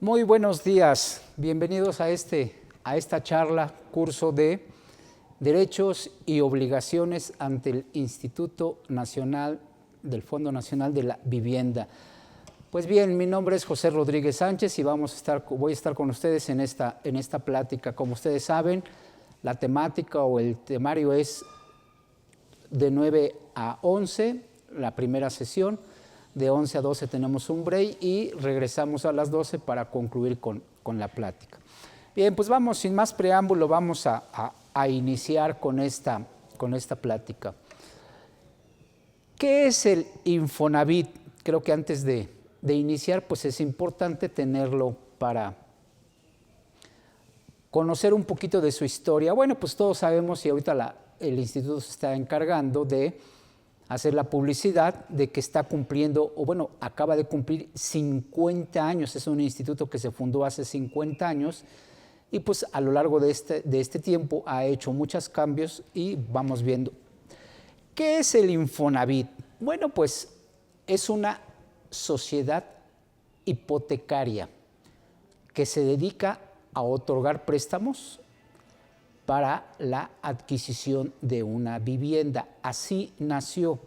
Muy buenos días, bienvenidos a esta charla, curso de Derechos y Obligaciones ante el Instituto Nacional del Fondo Nacional de la Vivienda. Pues bien, mi nombre es José Rodríguez Sánchez y voy a estar con ustedes en esta plática. Como ustedes saben, la temática o el temario es de 9 a 11, la primera sesión. De 11 a 12 tenemos un break y regresamos a las 12 para concluir con la plática. Bien, pues vamos, sin más preámbulo, vamos a iniciar con esta plática. ¿Qué es el Infonavit? Creo que antes de iniciar, pues es importante tenerlo para conocer un poquito de su historia. Bueno, pues todos sabemos y ahorita el instituto se está encargando de hacer la publicidad de que está cumpliendo, o bueno, acaba de cumplir 50 años. Es un instituto que se fundó hace 50 años y pues a lo largo de este tiempo ha hecho muchos cambios y vamos viendo. ¿Qué es el Infonavit? Bueno, pues es una sociedad hipotecaria que se dedica a otorgar préstamos para la adquisición de una vivienda. Así nació.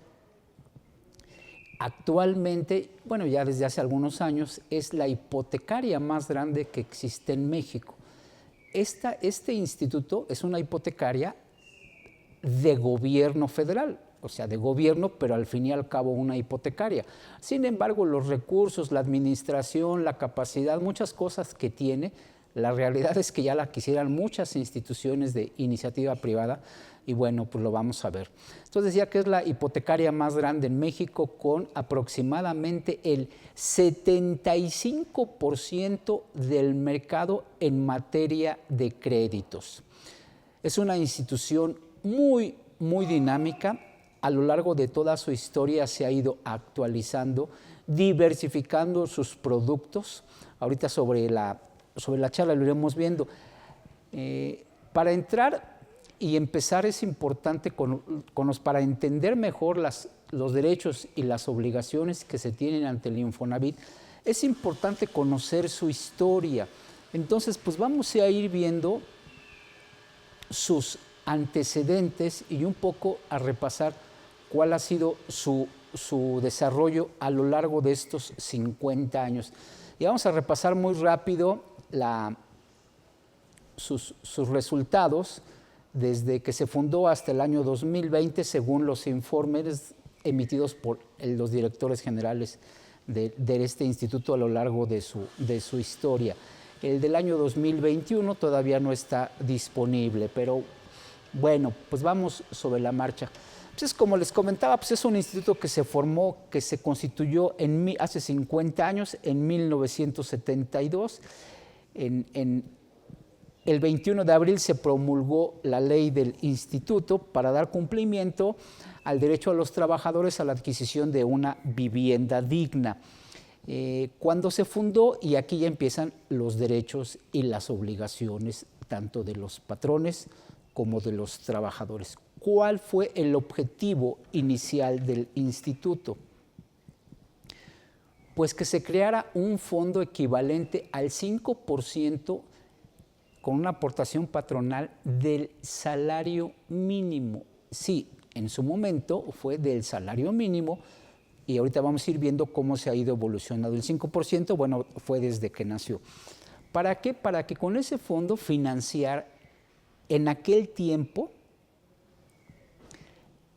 Actualmente, bueno, ya desde hace algunos años, es la hipotecaria más grande que existe en México. Este instituto es una hipotecaria de gobierno federal, o sea, de gobierno, pero al fin y al cabo una hipotecaria. Sin embargo, los recursos, la administración, la capacidad, muchas cosas que tiene, la realidad es que ya la quisieran muchas instituciones de iniciativa privada y bueno, pues lo vamos a ver. Entonces decía que es la hipotecaria más grande en México con aproximadamente el 75% del mercado en materia de créditos. Es una institución muy, muy dinámica. A lo largo de toda su historia se ha ido actualizando, diversificando sus productos. Ahorita sobre la charla lo iremos viendo. Para entrar y empezar es importante para entender mejor los derechos y las obligaciones que se tienen ante el Infonavit, es importante conocer su historia. Entonces, pues vamos a ir viendo sus antecedentes y un poco a repasar cuál ha sido su desarrollo a lo largo de estos 50 años. Y vamos a repasar muy rápido sus resultados desde que se fundó hasta el año 2020, según los informes emitidos por los directores generales de este instituto a lo largo de su historia. El del año 2021 todavía no está disponible, pero bueno, pues vamos sobre la marcha. Pues como les comentaba, pues es un instituto que se formó, que se constituyó hace 50 años, en 1972. El 21 de abril se promulgó la ley del instituto para dar cumplimiento al derecho a los trabajadores a la adquisición de una vivienda digna. Cuando se fundó, y aquí ya empiezan los derechos y las obligaciones tanto de los patrones como de los trabajadores. ¿Cuál fue el objetivo inicial del instituto? Pues que se creara un fondo equivalente al 5% con una aportación patronal del salario mínimo. Sí, en su momento fue del salario mínimo y ahorita vamos a ir viendo cómo se ha ido evolucionando. El 5%, bueno, fue desde que nació. ¿Para qué? Para que con ese fondo financiar en aquel tiempo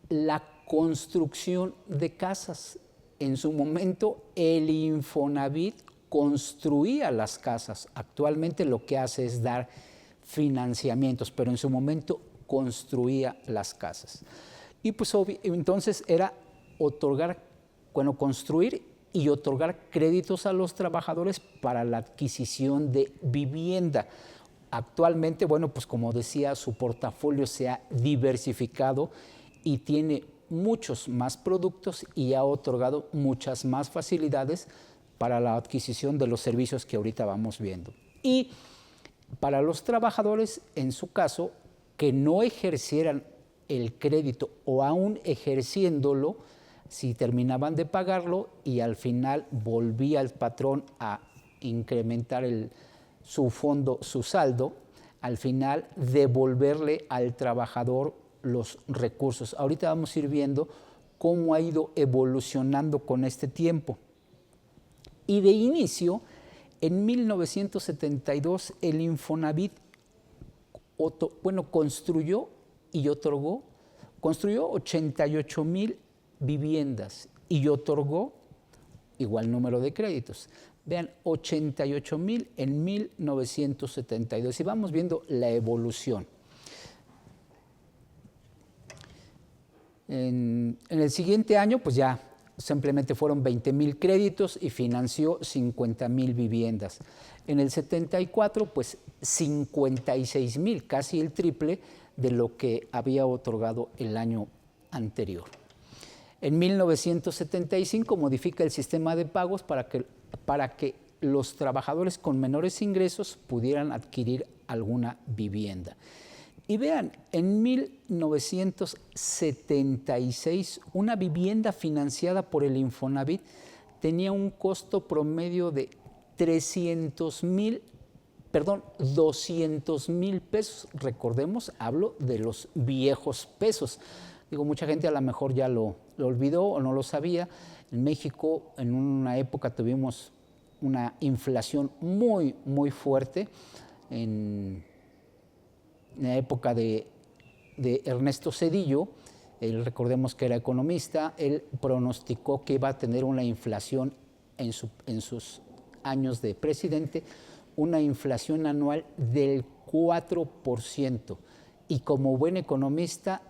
la construcción de casas. En su momento, el Infonavit construía las casas. Actualmente lo que hace es dar financiamientos, pero en su momento construía las casas. Y pues entonces era construir y otorgar créditos a los trabajadores para la adquisición de vivienda. Actualmente, bueno, pues como decía, su portafolio se ha diversificado y tiene muchos más productos y ha otorgado muchas más facilidades para la adquisición de los servicios que ahorita vamos viendo. Y para los trabajadores, en su caso, que no ejercieran el crédito o aún ejerciéndolo, si terminaban de pagarlo y al final volvía el patrón a incrementar su fondo, su saldo, al final devolverle al trabajador los recursos. Ahorita vamos a ir viendo cómo ha ido evolucionando con este tiempo. Y de inicio, en 1972, el Infonavit construyó y otorgó, construyó 88,000 viviendas y otorgó igual número de créditos. Vean, 88,000 en 1972. Y vamos viendo la evolución. En el siguiente año, pues ya simplemente fueron 20,000 créditos y financió 50,000 viviendas. En el 74, pues 56,000, casi el triple de lo que había otorgado el año anterior. En 1975 modifica el sistema de pagos para que los trabajadores con menores ingresos pudieran adquirir alguna vivienda. Y vean, en 1976 una vivienda financiada por el Infonavit tenía un costo promedio de 200,000 pesos. Recordemos, hablo de los viejos pesos. Digo, mucha gente a lo mejor ya lo olvidó o no lo sabía. En México, en una época tuvimos una inflación muy, muy fuerte. En la época de Ernesto Zedillo, recordemos que era economista, él pronosticó que iba a tener una inflación en sus años de presidente, una inflación anual del 4%. Y como buen economista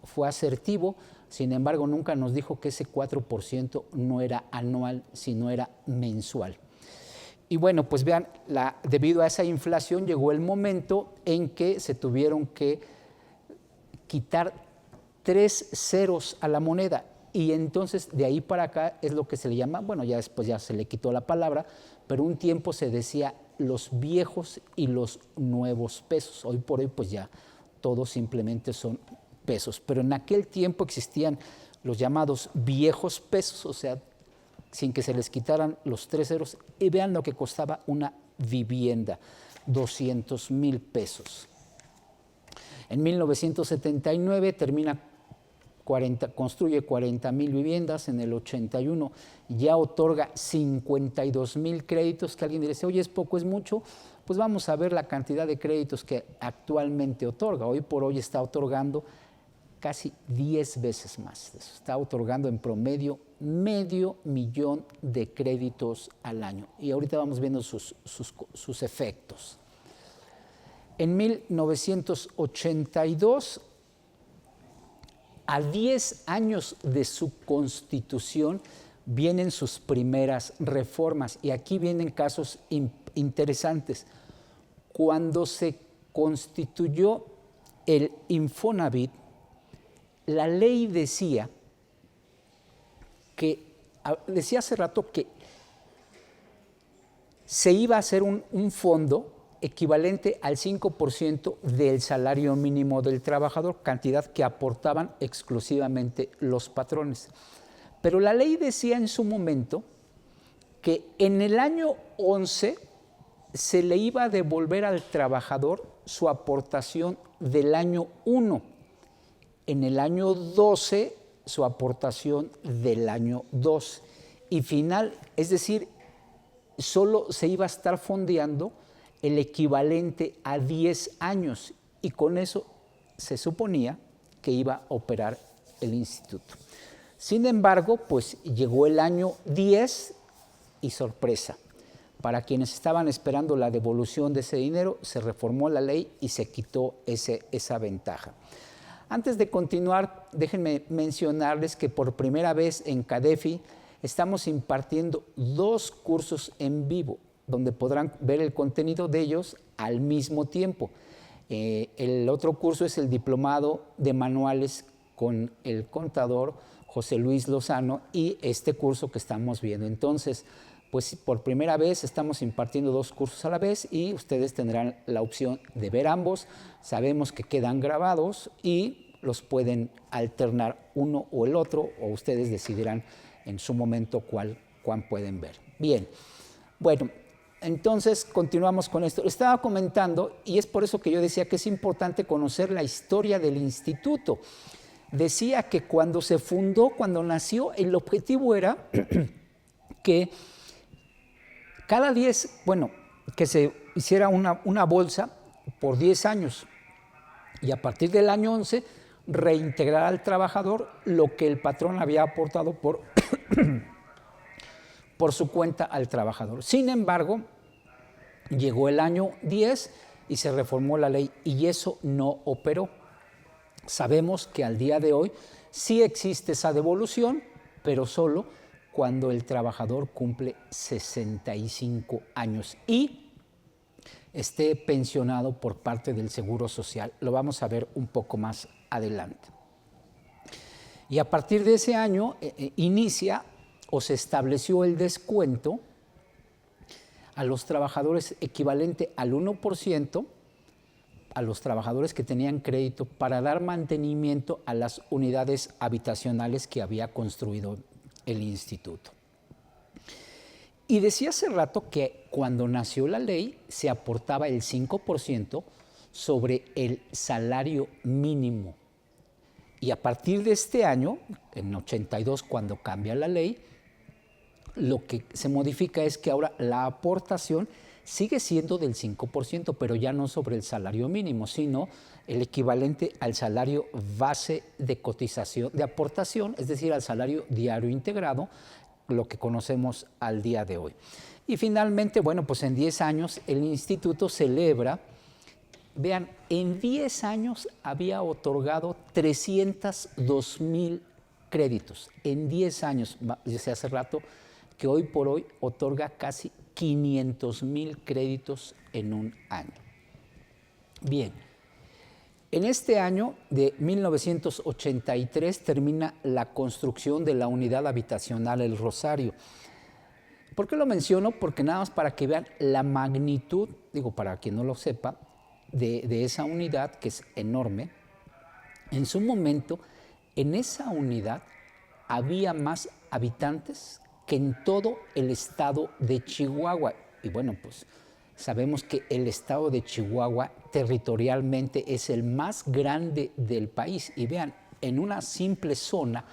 fue asertivo, sin embargo nunca nos dijo que ese 4% no era anual, sino era mensual. Y bueno, pues vean, debido a esa inflación llegó el momento en que se tuvieron que quitar 3 ceros a la moneda. Y entonces de ahí para acá es lo que se le llama, bueno, ya después ya se le quitó la palabra, pero un tiempo se decía los viejos y los nuevos pesos. Hoy por hoy pues ya todos simplemente son pesos. Pero en aquel tiempo existían los llamados viejos pesos, o sea, sin que se les quitaran los 3 ceros. Y vean lo que costaba una vivienda, 200,000 pesos. En 1979 construye 40,000 viviendas. En el 81 ya otorga 52,000 créditos, que alguien dice, oye, ¿es poco, es mucho? Pues vamos a ver la cantidad de créditos que actualmente otorga. Hoy por hoy está otorgando casi 10 veces más. Está otorgando en promedio 500,000 de créditos al año. Y ahorita vamos viendo sus efectos. En 1982, a 10 años de su constitución, vienen sus primeras reformas. Y aquí vienen casos interesantes. Cuando se constituyó el Infonavit, la ley decía hace rato que se iba a hacer un fondo equivalente al 5% del salario mínimo del trabajador, cantidad que aportaban exclusivamente los patrones. Pero la ley decía en su momento que en el año 11 se le iba a devolver al trabajador su aportación del año 1, en el año 12 su aportación del año 2 y final, es decir, solo se iba a estar fondeando el equivalente a 10 años y con eso se suponía que iba a operar el instituto. Sin embargo, pues llegó el año 10 y sorpresa. Para quienes estaban esperando la devolución de ese dinero, se reformó la ley y se quitó esa ventaja. Antes de continuar, déjenme mencionarles que por primera vez en CADEFI estamos impartiendo 2 cursos en vivo, donde podrán ver el contenido de ellos al mismo tiempo. El otro curso es el diplomado de manuales con el contador José Luis Lozano y este curso que estamos viendo. Entonces, pues por primera vez estamos impartiendo 2 cursos a la vez y ustedes tendrán la opción de ver ambos. Sabemos que quedan grabados y los pueden alternar uno o el otro, o ustedes decidirán en su momento cuál pueden ver. Bien, Bueno, entonces continuamos con esto. Estaba comentando, y es por eso que yo decía que es importante conocer la historia del instituto. Decía que cuando se fundó, cuando nació, el objetivo era que cada 10, bueno, que se hiciera una bolsa por 10 años y a partir del año 11 reintegrar al trabajador lo que el patrón había aportado por su cuenta al trabajador. Sin embargo, llegó el año 10 y se reformó la ley y eso no operó. Sabemos que al día de hoy sí existe esa devolución, pero solo cuando el trabajador cumple 65 años y esté pensionado por parte del Seguro Social. Lo vamos a ver un poco más adelante. Y a partir de ese año inicia o se estableció el descuento a los trabajadores equivalente al 1%, a los trabajadores que tenían crédito para dar mantenimiento a las unidades habitacionales que había construido el instituto. Y decía hace rato que cuando nació la ley se aportaba el 5% sobre el salario mínimo. Y a partir de este año, en 82, cuando cambia la ley, lo que se modifica es que ahora la aportación sigue siendo del 5%, pero ya no sobre el salario mínimo, sino el equivalente al salario base de cotización, de aportación, es decir, al salario diario integrado, lo que conocemos al día de hoy. Y finalmente, bueno, pues en 10 años el instituto celebra, vean, en 10 años había otorgado 302,000 créditos. En 10 años, decía hace rato, que hoy por hoy otorga casi 500,000 créditos en un año. Bien, en este año de 1983 termina la construcción de la unidad habitacional El Rosario. ¿Por qué lo menciono? Porque nada más para que vean la magnitud, digo, para quien no lo sepa, de esa unidad, que es enorme. En su momento, en esa unidad había más habitantes que en todo el estado de Chihuahua. Y bueno, pues sabemos que el estado de Chihuahua territorialmente es el más grande del país. Y vean, en una simple zona,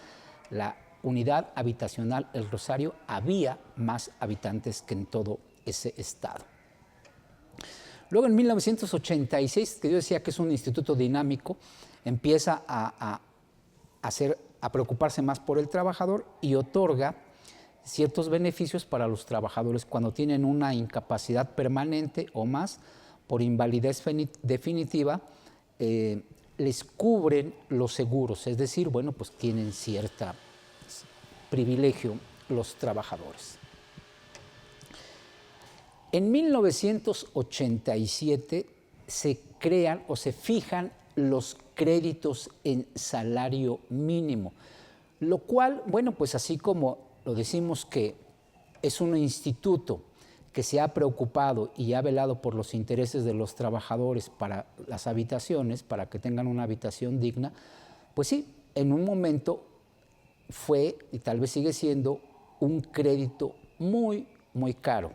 la unidad habitacional El Rosario, había más habitantes que en todo ese estado. Luego en 1986, que yo decía que es un instituto dinámico, empieza a preocuparse más por el trabajador y otorga ciertos beneficios para los trabajadores cuando tienen una incapacidad permanente o más por invalidez definitiva, les cubren los seguros, es decir, bueno, pues tienen cierto privilegio los trabajadores. En 1987 se crean o se fijan los créditos en salario mínimo, lo cual, bueno, pues así como lo decimos que es un instituto que se ha preocupado y ha velado por los intereses de los trabajadores para las habitaciones, para que tengan una habitación digna, pues sí, en un momento fue y tal vez sigue siendo un crédito muy, muy caro.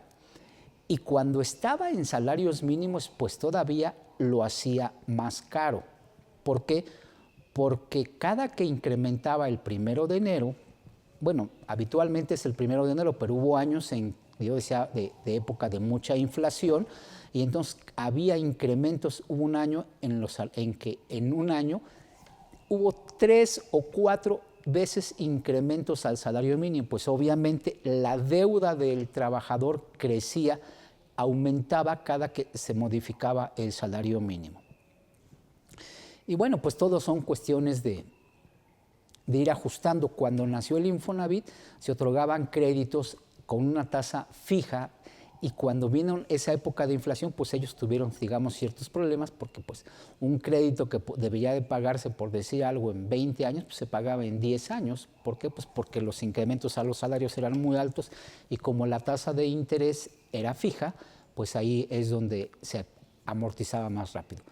Y cuando estaba en salarios mínimos, pues todavía lo hacía más caro. ¿Por qué? Porque cada que incrementaba el 1 de enero, bueno, habitualmente es el 1 de enero, pero hubo años yo decía, de época de mucha inflación, y entonces había incrementos. Hubo un año en que en un año hubo 3 o 4 veces incrementos al salario mínimo, pues obviamente la deuda del trabajador crecía, aumentaba cada que se modificaba el salario mínimo. Y bueno, pues todo son cuestiones de ir ajustando. Cuando nació el Infonavit se otorgaban créditos con una tasa fija, y cuando vino esa época de inflación, pues ellos tuvieron, digamos, ciertos problemas, porque pues un crédito que debía de pagarse, por decir algo, en 20 años, pues se pagaba en 10 años. ¿Por qué? Pues porque los incrementos a los salarios eran muy altos, y como la tasa de interés era fija, pues ahí es donde se amortizaba más rápido.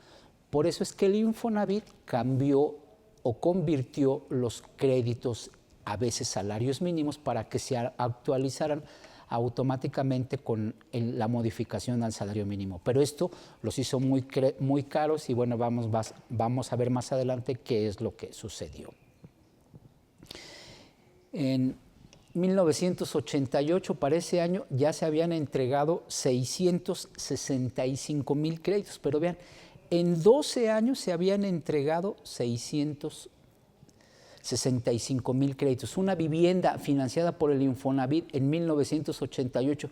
Por eso es que el Infonavit cambió o convirtió los créditos, a veces salarios mínimos, para que se actualizaran automáticamente con la modificación al salario mínimo. Pero esto los hizo muy caros y bueno, vamos a ver más adelante qué es lo que sucedió. En 1988, para ese año, ya se habían entregado 665,000 créditos, pero vean, en 12 años se habían entregado 665,000 créditos. Una vivienda financiada por el Infonavit en 1988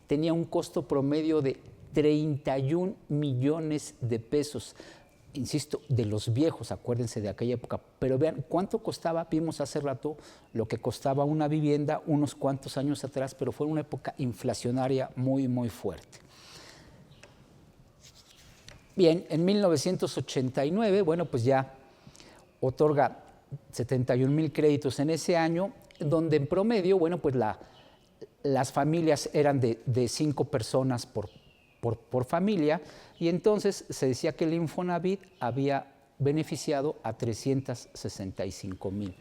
tenía un costo promedio de 31 millones de pesos. Insisto, de los viejos, acuérdense de aquella época, pero vean cuánto costaba, vimos hace rato lo que costaba una vivienda unos cuantos años atrás, pero fue una época inflacionaria muy, muy fuerte. Bien, en 1989, bueno, pues ya otorga 71,000 créditos en ese año, donde en promedio, bueno, pues las familias eran de 5 personas por familia, y entonces se decía que el Infonavit había beneficiado a 365,000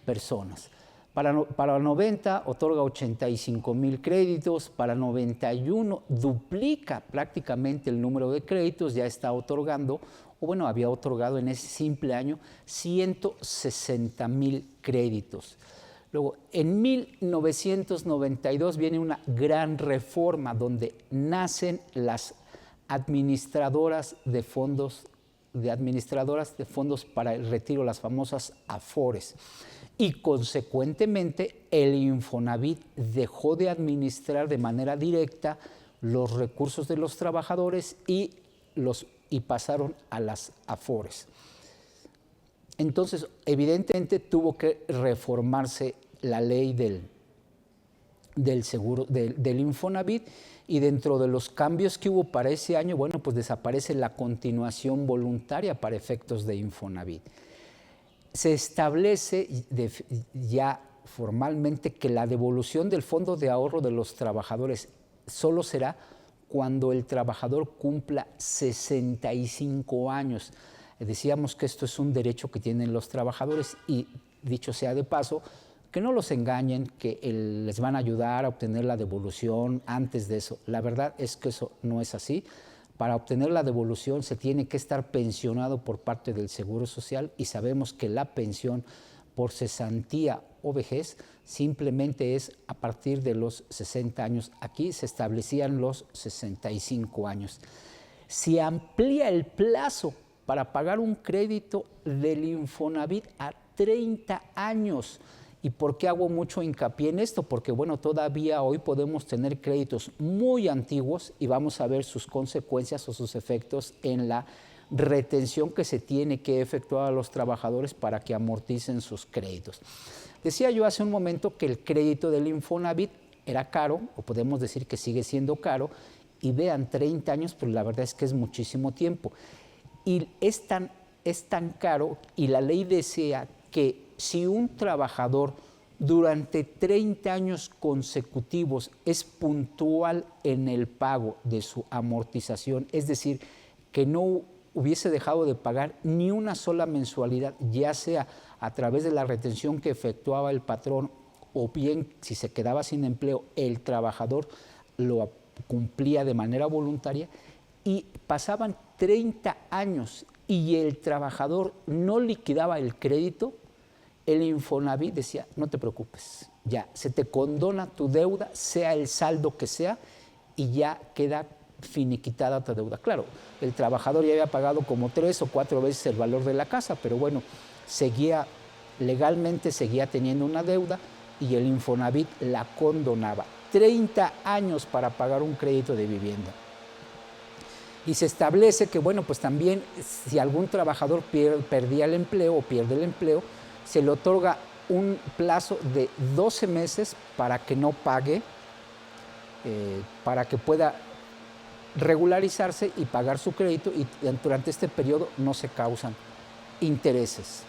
personas. Para 90 otorga 85,000 créditos, para 91 duplica prácticamente el número de créditos, ya está otorgando, o bueno, había otorgado en ese simple año 160,000 créditos. Luego, en 1992 viene una gran reforma donde nacen las administradoras de fondos para el retiro, las famosas AFORES. Y consecuentemente el Infonavit dejó de administrar de manera directa los recursos de los trabajadores y pasaron a las AFORES. Entonces, evidentemente tuvo que reformarse la ley del seguro del Infonavit, y dentro de los cambios que hubo para ese año, bueno, pues desaparece la continuación voluntaria para efectos de Infonavit. Se establece ya formalmente que la devolución del fondo de ahorro de los trabajadores solo será cuando el trabajador cumpla 65 años. Decíamos que esto es un derecho que tienen los trabajadores y, dicho sea de paso, que no los engañen, que les van a ayudar a obtener la devolución antes de eso. La verdad es que eso no es así. Para obtener la devolución se tiene que estar pensionado por parte del Seguro Social, y sabemos que la pensión por cesantía o vejez simplemente es a partir de los 60 años. Aquí se establecían los 65 años. Se amplía el plazo para pagar un crédito del Infonavit a 30 años. ¿Y por qué hago mucho hincapié en esto? Porque, bueno, todavía hoy podemos tener créditos muy antiguos y vamos a ver sus consecuencias o sus efectos en la retención que se tiene que efectuar a los trabajadores para que amorticen sus créditos. Decía yo hace un momento que el crédito del Infonavit era caro, o podemos decir que sigue siendo caro, y vean, 30 años, pues la verdad es que es muchísimo tiempo. Y es tan caro, y la ley desea que si un trabajador durante 30 años consecutivos es puntual en el pago de su amortización, es decir, que no hubiese dejado de pagar ni una sola mensualidad, ya sea a través de la retención que efectuaba el patrón, o bien si se quedaba sin empleo, el trabajador lo cumplía de manera voluntaria, y pasaban 30 años y el trabajador no liquidaba el crédito, el Infonavit decía, no te preocupes, ya se te condona tu deuda, sea el saldo que sea, y ya queda finiquitada tu deuda. Claro, el trabajador ya había pagado como 3 o 4 veces el valor de la casa, pero bueno, legalmente seguía teniendo una deuda, y el Infonavit la condonaba. 30 años para pagar un crédito de vivienda. Y se establece que, bueno, pues también si algún trabajador perdía el empleo o pierde el empleo, se le otorga un plazo de 12 meses para que no pague, para que pueda regularizarse y pagar su crédito, y durante este periodo no se causan intereses.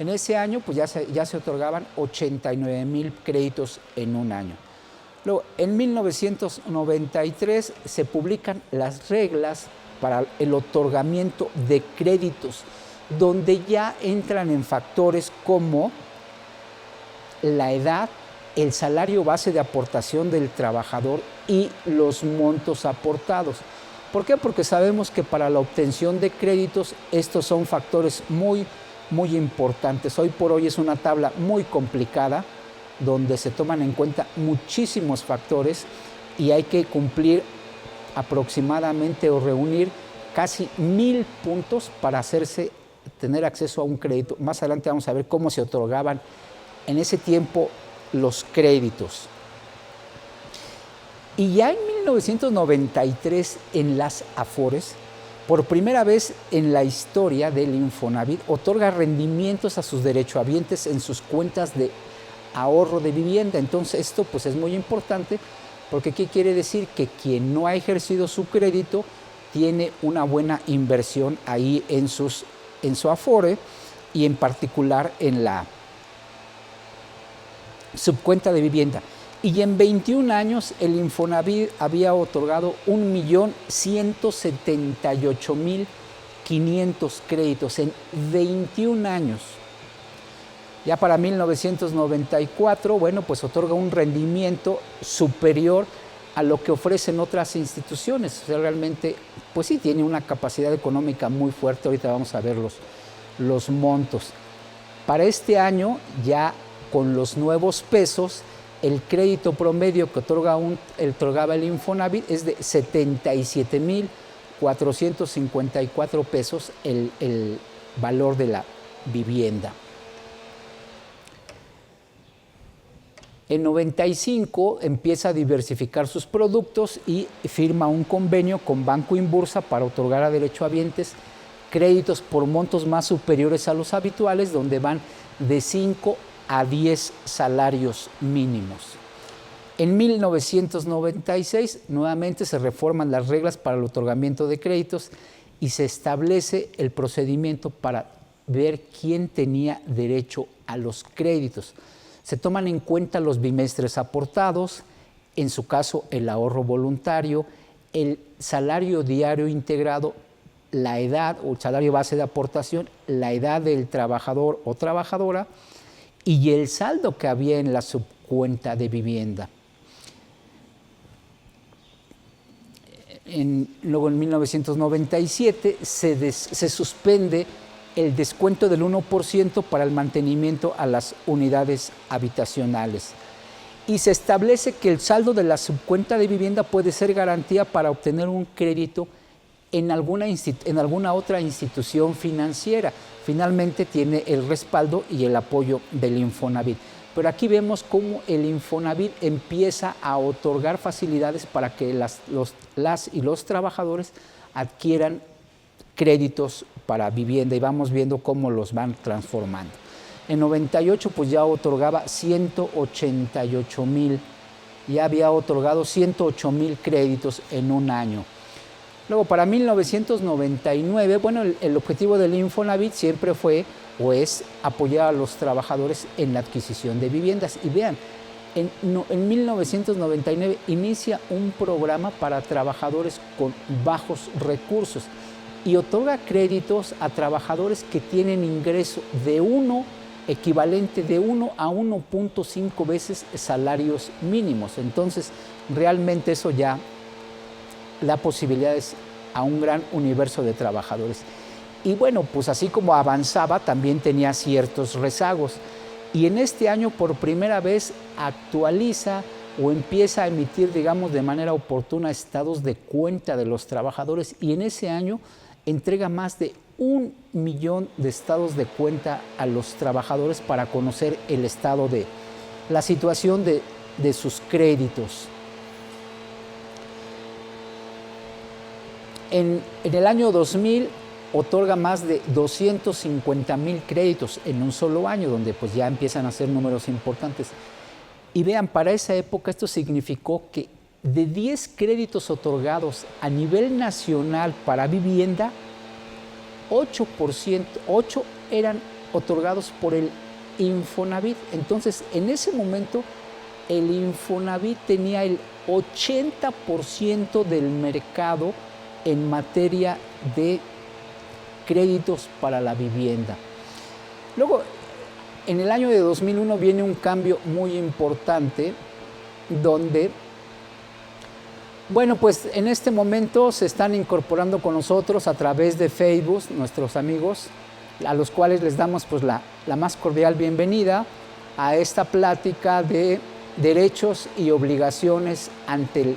En ese año pues ya se otorgaban 89,000 créditos en un año. Luego, en 1993 se publican las reglas para el otorgamiento de créditos, donde ya entran en factores como la edad, el salario base de aportación del trabajador y los montos aportados. ¿Por qué? Porque sabemos que para la obtención de créditos estos son factores muy importantes. Hoy por hoy es una tabla muy complicada donde se toman en cuenta muchísimos factores y hay que cumplir aproximadamente o reunir casi 1000 puntos para tener acceso a un crédito. Más adelante vamos a ver cómo se otorgaban en ese tiempo los créditos. Y ya en 1993, en las Afores, por primera vez en la historia del Infonavit, otorga rendimientos a sus derechohabientes en sus cuentas de ahorro de vivienda. Entonces esto pues es muy importante porque ¿qué quiere decir? Que quien no ha ejercido su crédito tiene una buena inversión ahí en su Afore y en particular en la subcuenta de vivienda. Y en 21 años el Infonavit había otorgado 1.178.500 créditos en 21 años. Ya para 1994, bueno, pues otorga un rendimiento superior a lo que ofrecen otras instituciones. O sea, realmente, pues sí, tiene una capacidad económica muy fuerte. Ahorita vamos a ver los montos. Para este año, ya con los nuevos pesos, el crédito promedio que otorgaba el Infonavit es de 77.454 pesos el valor de la vivienda. En 95 empieza a diversificar sus productos y firma un convenio con Banco Inbursa para otorgar a derechohabientes créditos por montos más superiores a los habituales, donde van de 5 a 10 salarios mínimos. En 1996 nuevamente se reforman las reglas para el otorgamiento de créditos y se establece el procedimiento para ver quién tenía derecho a los créditos. Se toman en cuenta los bimestres aportados, en su caso el ahorro voluntario, el salario diario integrado, la edad o el salario base de aportación, la edad del trabajador o trabajadora y el saldo que había en la subcuenta de vivienda. Luego en 1997 se suspende el descuento del 1% para el mantenimiento a las unidades habitacionales y se establece que el saldo de la subcuenta de vivienda puede ser garantía para obtener un crédito en alguna otra institución financiera. Finalmente tiene el respaldo y el apoyo del Infonavit. Pero aquí vemos cómo el Infonavit empieza a otorgar facilidades para que las y los trabajadores adquieran créditos para vivienda y vamos viendo cómo los van transformando. En 98 pues ya otorgaba 188,000, ya había otorgado 108,000 créditos en un año. Luego para 1999, bueno, el objetivo del Infonavit siempre fue o es apoyar a los trabajadores en la adquisición de viviendas. Y vean, en 1999 inicia un programa para trabajadores con bajos recursos y otorga créditos a trabajadores que tienen ingreso equivalente de 1 a 1.5 veces salarios mínimos. Entonces, realmente eso ya da posibilidades a un gran universo de trabajadores. Y bueno, pues así como avanzaba, también tenía ciertos rezagos. Y en este año, por primera vez, actualiza o empieza a emitir, digamos, de manera oportuna estados de cuenta de los trabajadores. Y en ese año entrega más de 1 millón de estados de cuenta a los trabajadores para conocer el estado de la situación de sus créditos. En el año 2000 otorga más de 250,000 créditos en un solo año, donde pues ya empiezan a ser números importantes. Y vean, para esa época esto significó que de 10 créditos otorgados a nivel nacional para vivienda, 8 eran otorgados por el Infonavit. Entonces, en ese momento, el Infonavit tenía el 80% del mercado en materia de créditos para la vivienda. Luego, En el año de 2001 viene un cambio muy importante donde, bueno, pues en este momento se están incorporando con nosotros a través de Facebook nuestros amigos, a los cuales les damos pues la más cordial bienvenida a esta plática de derechos y obligaciones ante el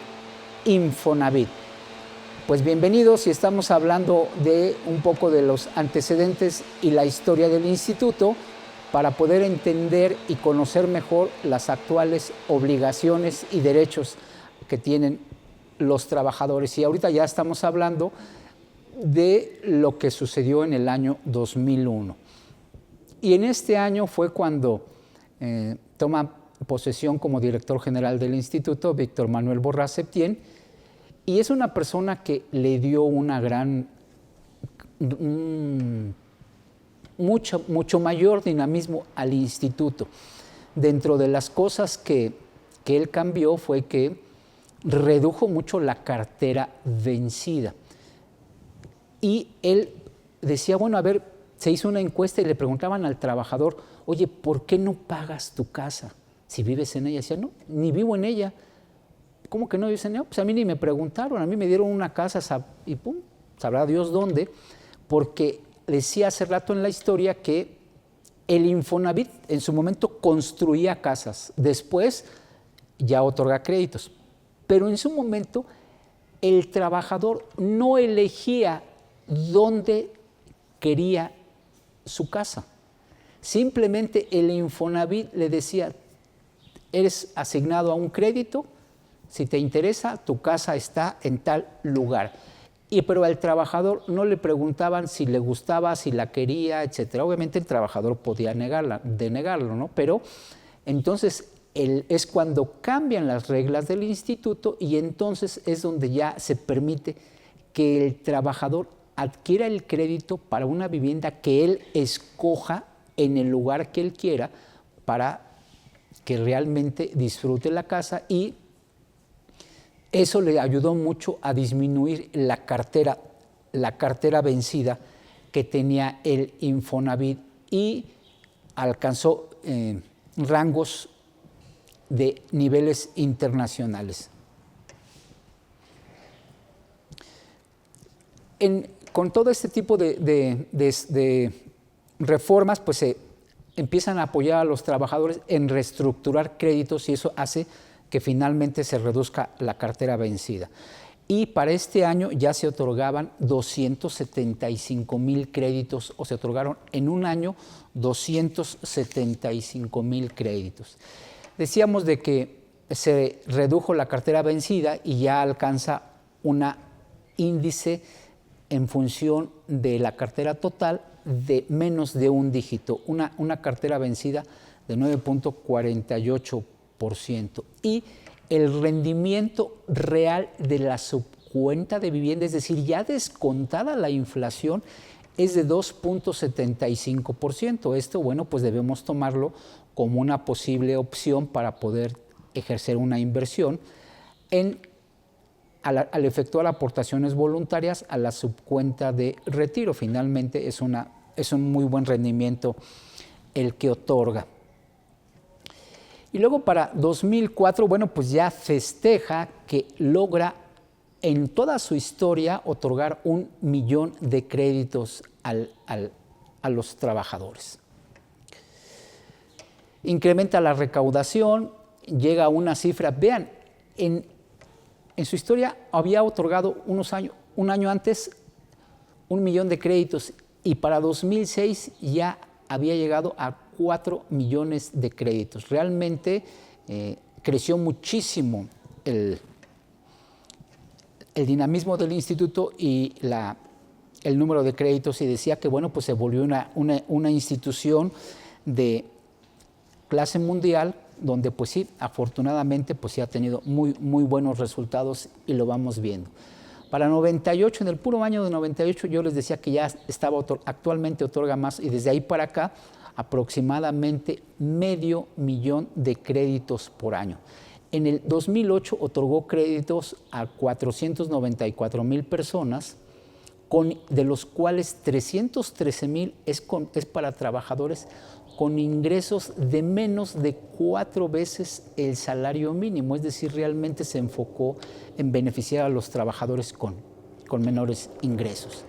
Infonavit. Pues bienvenidos, y estamos hablando de un poco de los antecedentes y la historia del instituto para poder entender y conocer mejor las actuales obligaciones y derechos que tienen los trabajadores. Y ahorita ya estamos hablando de lo que sucedió en el año 2001. Y en este año fue cuando toma posesión como director general del instituto Víctor Manuel Borrás Septién, y es una persona que le dio una gran, mucho mayor dinamismo al instituto. Dentro de las cosas que él cambió fue que redujo mucho la cartera vencida. Y él decía, bueno, a ver, se hizo una encuesta y le preguntaban al trabajador, oye, ¿por qué no pagas tu casa si vives en ella? Decía, no, ni vivo en ella. ¿Cómo que no vives en ella? Pues a mí ni me preguntaron, a mí me dieron una casa y pum, sabrá Dios dónde, porque decía hace rato en la historia que el Infonavit en su momento construía casas, después ya otorga créditos, pero en su momento el trabajador no elegía dónde quería su casa. Simplemente el Infonavit le decía, eres asignado a un crédito, si te interesa, tu casa está en tal lugar. Pero al trabajador no le preguntaban si le gustaba, si la quería, etc. Obviamente el trabajador podía denegarlo, ¿no? Pero entonces es cuando cambian las reglas del instituto, y entonces es donde ya se permite que el trabajador adquiera el crédito para una vivienda que él escoja en el lugar que él quiera para que realmente disfrute la casa, y eso le ayudó mucho a disminuir la cartera vencida que tenía el Infonavit, y alcanzó rangos de niveles internacionales. Con todo este tipo de reformas, pues se empiezan a apoyar a los trabajadores en reestructurar créditos, y eso hace que finalmente se reduzca la cartera vencida. Y para este año ya se otorgaban 275,000 créditos, o se otorgaron en un año 275,000 créditos. Decíamos de que se redujo la cartera vencida y ya alcanza un índice en función de la cartera total de menos de un dígito, una cartera vencida de 9.48%. Y el rendimiento real de la subcuenta de vivienda, es decir, ya descontada la inflación, es de 2.75%. Esto, bueno, pues debemos tomarlo como una posible opción para poder ejercer una inversión al efectuar aportaciones voluntarias a la subcuenta de retiro. Finalmente es un muy buen rendimiento el que otorga. Y luego para 2004, bueno, pues ya festeja que logra en toda su historia otorgar 1 millón de créditos a los trabajadores. Incrementa la recaudación, llega a una cifra, vean, en su historia había otorgado un año antes 1 millón de créditos, y para 2006 ya había llegado a 4 millones de créditos. Realmente creció muchísimo el dinamismo del instituto y el número de créditos, y decía que, bueno, pues se volvió una institución de clase mundial, donde pues sí, afortunadamente pues sí ha tenido muy, muy buenos resultados, y lo vamos viendo. Para 98, en el puro año de 98, yo les decía que ya actualmente otorga más, y desde ahí para acá aproximadamente 500,000 de créditos por año. En el 2008 otorgó créditos a 494,000 personas, de los cuales 313,000 es para trabajadores con ingresos de menos de 4 veces el salario mínimo, es decir, realmente se enfocó en beneficiar a los trabajadores con menores ingresos.